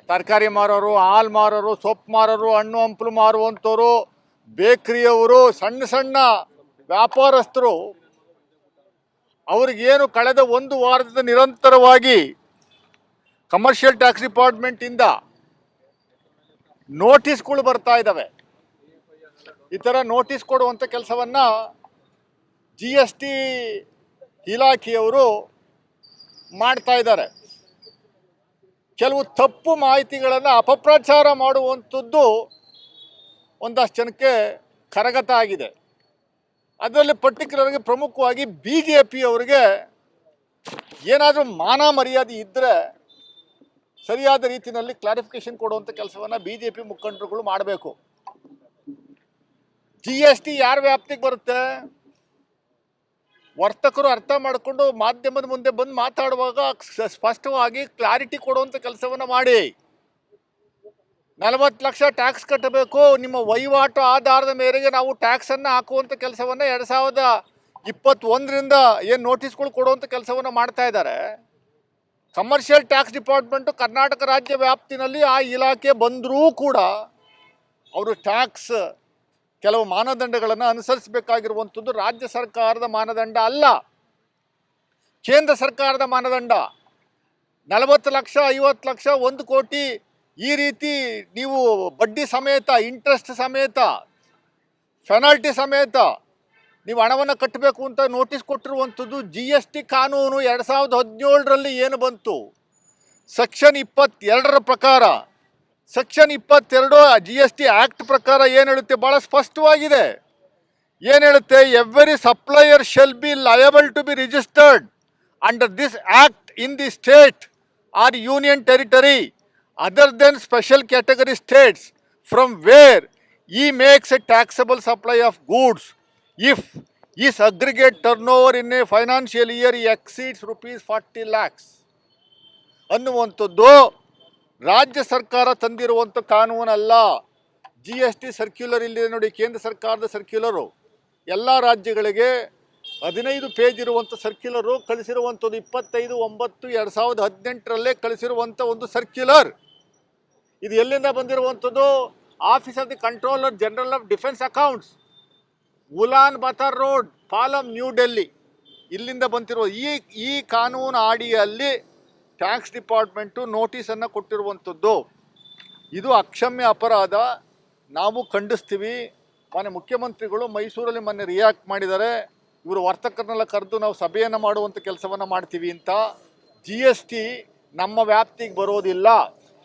ತರಕಾರಿ ಮಾರೋರು, ಹಾಲು ಮಾರೋರು, ಸೊಪ್ಪು ಮಾರೋರು, ಹಣ್ಣು ಹಂಪಲು ಮಾರುವಂಥವ್ರು, ಬೇಕ್ರಿಯವರು, ಸಣ್ಣ ಸಣ್ಣ ವ್ಯಾಪಾರಸ್ಥರು ಅವ್ರಿಗೇನು ಕಳೆದ ಒಂದು ವಾರದಿಂದ ನಿರಂತರವಾಗಿ ಕಮರ್ಷಿಯಲ್ ಟ್ಯಾಕ್ಸ್ ಡಿಪಾರ್ಟ್ಮೆಂಟಿಂದ ನೋಟಿಸ್ಗಳು ಬರ್ತಾ ಇದ್ದಾವೆ. ಈ ಥರ ನೋಟಿಸ್ ಕೊಡುವಂಥ ಕೆಲಸವನ್ನು GST ಇಲಾಖೆಯವರು ಮಾಡ್ತಾ ಇದ್ದಾರೆ. ಕೆಲವು ತಪ್ಪು ಮಾಹಿತಿಗಳನ್ನು ಅಪಪ್ರಚಾರ ಮಾಡುವಂಥದ್ದು ಒಂದಷ್ಟು ಜನಕ್ಕೆ ಕರಗತ ಆಗಿದೆ. ಅದರಲ್ಲಿ ಪರ್ಟಿಕ್ಯುಲರ್ಗೆ ಪ್ರಮುಖವಾಗಿ BJP ಅವರಿಗೆ ಏನಾದರೂ ಮಾನ ಮರ್ಯಾದೆ ಇದ್ದರೆ ಸರಿಯಾದ ರೀತಿಯಲ್ಲಿ ಕ್ಲಾರಿಫಿಕೇಶನ್ ಕೊಡುವಂಥ ಕೆಲಸವನ್ನು BJP ಮುಖಂಡರುಗಳು ಮಾಡಬೇಕು. GST ಯಾರ ವ್ಯಾಪ್ತಿಗೆ ಬರುತ್ತೆ? ವರ್ತಕರು ಅರ್ಥ ಮಾಡಿಕೊಂಡು ಮಾಧ್ಯಮದ ಮುಂದೆ ಬಂದು ಮಾತಾಡುವಾಗ ಸ್ಪಷ್ಟವಾಗಿ ಕ್ಲಾರಿಟಿ ಕೊಡುವಂಥ ಕೆಲಸವನ್ನು ಮಾಡಿ. 40 ಲಕ್ಷ ಟ್ಯಾಕ್ಸ್ ಕಟ್ಟಬೇಕು, ನಿಮ್ಮ ವಹಿವಾಟು ಆಧಾರದ ಮೇರೆಗೆ ನಾವು ಟ್ಯಾಕ್ಸನ್ನು ಹಾಕುವಂಥ ಕೆಲಸವನ್ನು 2021ರಿಂದ ಏನು ನೋಟಿಸ್ಗಳು ಕೊಡುವಂಥ ಕೆಲಸವನ್ನು ಮಾಡ್ತಾ ಇದ್ದಾರೆ. ಕಮರ್ಷಿಯಲ್ ಟ್ಯಾಕ್ಸ್ ಡಿಪಾರ್ಟ್ಮೆಂಟು ಕರ್ನಾಟಕ ರಾಜ್ಯ ವ್ಯಾಪ್ತಿನಲ್ಲಿ ಆ ಇಲಾಖೆ ಬಂದರೂ ಕೂಡ ಅವರು ಟ್ಯಾಕ್ಸ್ ಕೆಲವು ಮಾನದಂಡಗಳನ್ನು ಅನುಸರಿಸಬೇಕಾಗಿರುವಂಥದ್ದು ರಾಜ್ಯ ಸರ್ಕಾರದ ಮಾನದಂಡ ಅಲ್ಲ, ಕೇಂದ್ರ ಸರ್ಕಾರದ ಮಾನದಂಡ. 40 ಲಕ್ಷ, 50 ಲಕ್ಷ, 1 ಕೋಟಿ ಈ ರೀತಿ ನೀವು ಬಡ್ಡಿ ಸಮೇತ, ಇಂಟ್ರೆಸ್ಟ್ ಸಮೇತ, ಪೆನಾಲ್ಟಿ ಸಮೇತ ನೀವು ಹಣವನ್ನು ಕಟ್ಟಬೇಕು ಅಂತ ನೋಟಿಸ್ ಕೊಟ್ಟಿರುವಂಥದ್ದು GST ಕಾನೂನು 2017ರಲ್ಲಿ ಏನು ಬಂತು, ಸೆಕ್ಷನ್ 22ರ ಪ್ರಕಾರ, ಸೆಕ್ಷನ್ 22 GST ಆ್ಯಕ್ಟ್ ಪ್ರಕಾರ ಏನು ಹೇಳುತ್ತೆ? ಭಾಳ ಸ್ಪಷ್ಟವಾಗಿದೆ. ಏನು ಹೇಳುತ್ತೆ? Every supplier shall be liable to be registered under this act in the state or union territory other than special category states from where he makes a taxable supply of goods if his aggregate turnover in a financial year exceeds rupees 40 lakhs ಅನ್ನುವಂಥದ್ದು ರಾಜ್ಯ ಸರ್ಕಾರ ತಂದಿರುವಂಥ ಕಾನೂನಲ್ಲ. GST circular ಇಲ್ಲಿದೆ ನೋಡಿ, ಕೇಂದ್ರ ಸರ್ಕಾರದ circular. ಎಲ್ಲ ರಾಜ್ಯಗಳಿಗೆ 15 page ಇರುವಂಥ ಸರ್ಕ್ಯುಲರು ಕಳಿಸಿರುವಂಥದ್ದು 25/9/2018ರಲ್ಲೇ ಕಳಿಸಿರುವಂಥ ಒಂದು ಸರ್ಕ್ಯುಲರ್. ಇದು ಎಲ್ಲಿಂದ ಬಂದಿರುವಂಥದ್ದು? Office of the controller general of defence accounts, Ulan Bator road, Palam, New Delhi. ಇಲ್ಲಿಂದ ಬಂದಿರುವ ಈ ಕಾನೂನು ಅಡಿಯಲ್ಲಿ ಟ್ಯಾಕ್ಸ್ ಡಿಪಾರ್ಟ್ಮೆಂಟು ನೋಟಿಸನ್ನು ಕೊಟ್ಟಿರುವಂಥದ್ದು. ಇದು ಅಕ್ಷಮ್ಯ ಅಪರಾಧ. ನಾವು ಖಂಡಿಸ್ತೀವಿ. ಮುಖ್ಯಮಂತ್ರಿಗಳು ಮೈಸೂರಲ್ಲಿ ಮೊನ್ನೆ ರಿಯಾಕ್ಟ್ ಮಾಡಿದ್ದಾರೆ. ಇವರು ವರ್ತಕರನ್ನೆಲ್ಲ ಕರೆದು ನಾವು ಸಭೆಯನ್ನು ಮಾಡುವಂಥ ಕೆಲಸವನ್ನು ಮಾಡ್ತೀವಿ ಅಂತ. GST ನಮ್ಮ ವ್ಯಾಪ್ತಿಗೆ ಬರೋದಿಲ್ಲ.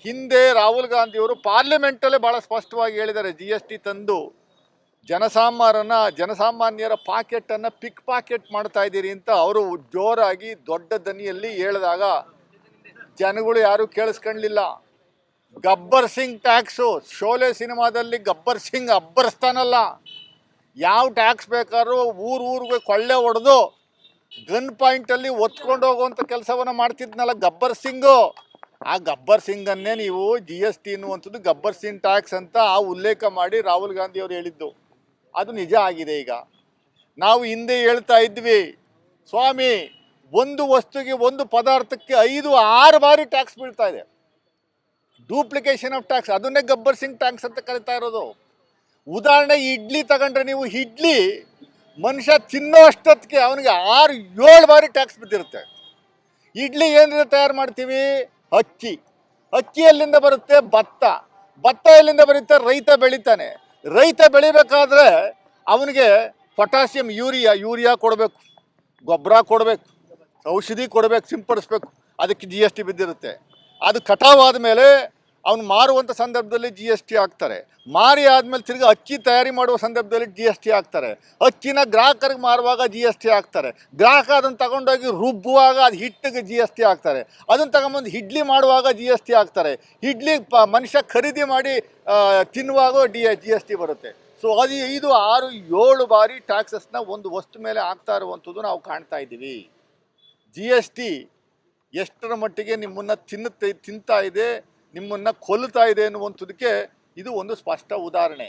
ಹಿಂದೆ ರಾಹುಲ್ ಗಾಂಧಿಯವರು ಪಾರ್ಲಿಮೆಂಟಲ್ಲೇ ಭಾಳ ಸ್ಪಷ್ಟವಾಗಿ ಹೇಳಿದ್ದಾರೆ, GST ತಂದು ಜನಸಾಮಾನ್ಯರ ಪಾಕೆಟನ್ನು ಪಿಕ್ ಪಾಕೆಟ್ ಮಾಡ್ತಾ ಇದ್ದೀರಿ ಅಂತ ಅವರು ಜೋರಾಗಿ ದೊಡ್ಡ ದನಿಯಲ್ಲಿ ಹೇಳಿದಾಗ ಜನಗಳು ಯಾರೂ ಕೇಳಿಸ್ಕೊಳ್ಳಲಿಲ್ಲ. ಗಬ್ಬರ್ ಸಿಂಗ್ ಟ್ಯಾಕ್ಸು, ಶೋಲೆ ಸಿನಿಮಾದಲ್ಲಿ ಗಬ್ಬರ್ ಸಿಂಗ್ ಅಬ್ಬರಿಸ್ತಾನಲ್ಲ, ಯಾವ ಟ್ಯಾಕ್ಸ್ ಬೇಕಾದ್ರೂ ಊರಿಗೆ ಕೊಳ್ಳೆ ಹೊಡೆದು ಗನ್ ಪಾಯಿಂಟಲ್ಲಿ ಒತ್ಕೊಂಡು ಹೋಗುವಂಥ ಕೆಲಸವನ್ನು ಮಾಡ್ತಿದ್ನಲ್ಲ ಗಬ್ಬರ್ ಸಿಂಗು. ಆ ಗಬ್ಬರ್ ಸಿಂಗನ್ನೇ ನೀವು GST ಅನ್ನುವಂಥದ್ದು ಗಬ್ಬರ್ ಸಿಂಗ್ ಟ್ಯಾಕ್ಸ್ ಅಂತ ಉಲ್ಲೇಖ ಮಾಡಿ ರಾಹುಲ್ ಗಾಂಧಿ ಅವರು ಹೇಳಿದ್ದು. ಅದು ನಿಜ ಆಗಿದೆ. ಈಗ ನಾವು ಹಿಂದೆ ಹೇಳ್ತಾ ಇದ್ವಿ, ಸ್ವಾಮಿ ಒಂದು ವಸ್ತುಗೆ, ಒಂದು ಪದಾರ್ಥಕ್ಕೆ 5-6 ಬಾರಿ ಟ್ಯಾಕ್ಸ್ ಬೀಳ್ತಾ ಇದೆ. ಡೂಪ್ಲಿಕೇಶನ್ ಆಫ್ ಟ್ಯಾಕ್ಸ್, ಅದನ್ನೇ ಗಬ್ಬರ್ ಸಿಂಗ್ ಟ್ಯಾಕ್ಸ್ ಅಂತ ಕರಿತಾ ಇರೋದು. ಉದಾಹರಣೆ ಇಡ್ಲಿ ತಗೊಂಡ್ರೆ ನೀವು, ಇಡ್ಲಿ ಮನುಷ್ಯ ತಿನ್ನೋ ಅಷ್ಟೊತ್ತಿಗೆ ಅವನಿಗೆ 6-7 ಬಾರಿ ಟ್ಯಾಕ್ಸ್ ಬಿದ್ದಿರುತ್ತೆ. ಇಡ್ಲಿ ಏನಿದೆ ತಯಾರು ಮಾಡ್ತೀವಿ? ಅಕ್ಕಿ ಎಲ್ಲಿಂದ ಬರುತ್ತೆ? ಭತ್ತ ಎಲ್ಲಿಂದ ಬರುತ್ತೆ? ರೈತ ಬೆಳಿತಾನೆ. ರೈತ ಬೆಳಿಬೇಕಾದ್ರೆ ಅವನಿಗೆ ಪೊಟ್ಯಾಸಿಯಂ, ಯೂರಿಯಾ ಕೊಡಬೇಕು, ಗೊಬ್ಬರ ಕೊಡಬೇಕು, ಔಷಧಿ ಕೊಡಬೇಕು, ಸಿಂಪಡಿಸ್ಬೇಕು. ಅದಕ್ಕೆ GST ಬಿದ್ದಿರುತ್ತೆ. ಅದು ಕಟಾವಾದ ಮೇಲೆ ಅವನು ಮಾರುವಂಥ ಸಂದರ್ಭದಲ್ಲಿ GST ಹಾಕ್ತಾರೆ. ಮಾರಿ ಆದಮೇಲೆ ತಿರ್ಗಿ ಅಕ್ಕಿ ತಯಾರಿ ಮಾಡುವ ಸಂದರ್ಭದಲ್ಲಿ GST ಹಾಕ್ತಾರೆ. ಅಕ್ಕಿನ ಗ್ರಾಹಕರಿಗೆ ಮಾರುವಾಗ GST ಹಾಕ್ತಾರೆ. ಗ್ರಾಹಕ ಅದನ್ನು ತಗೊಂಡೋಗಿ ರುಬ್ಬುವಾಗ ಅದು ಹಿಟ್ಟಿಗೆ GST ಹಾಕ್ತಾರೆ. ಅದನ್ನು ತಗೊಂಬಂದು ಇಡ್ಲಿ ಮಾಡುವಾಗ GST ಹಾಕ್ತಾರೆ. ಇಡ್ಲಿ ಮನುಷ್ಯ ಖರೀದಿ ಮಾಡಿ ತಿನ್ನುವಾಗ GST ಬರುತ್ತೆ. ಸೊ ಅದು 5-6-7 ಬಾರಿ ಟ್ಯಾಕ್ಸಸ್ನ ಒಂದು ವಸ್ತು ಮೇಲೆ ಹಾಕ್ತಾ ಇರುವಂಥದ್ದು ನಾವು ಕಾಣ್ತಾ ಇದ್ದೀವಿ. GST ಎಷ್ಟರ ಮಟ್ಟಿಗೆ ನಿಮ್ಮನ್ನು ತಿಂತಾ ಇದೆ, ನಿಮ್ಮನ್ನು ಕೊಲ್ಲುತ್ತಾ ಇದೆ ಅನ್ನುವಂಥದ್ದಕ್ಕೆ ಇದು ಒಂದು ಸ್ಪಷ್ಟ ಉದಾಹರಣೆ.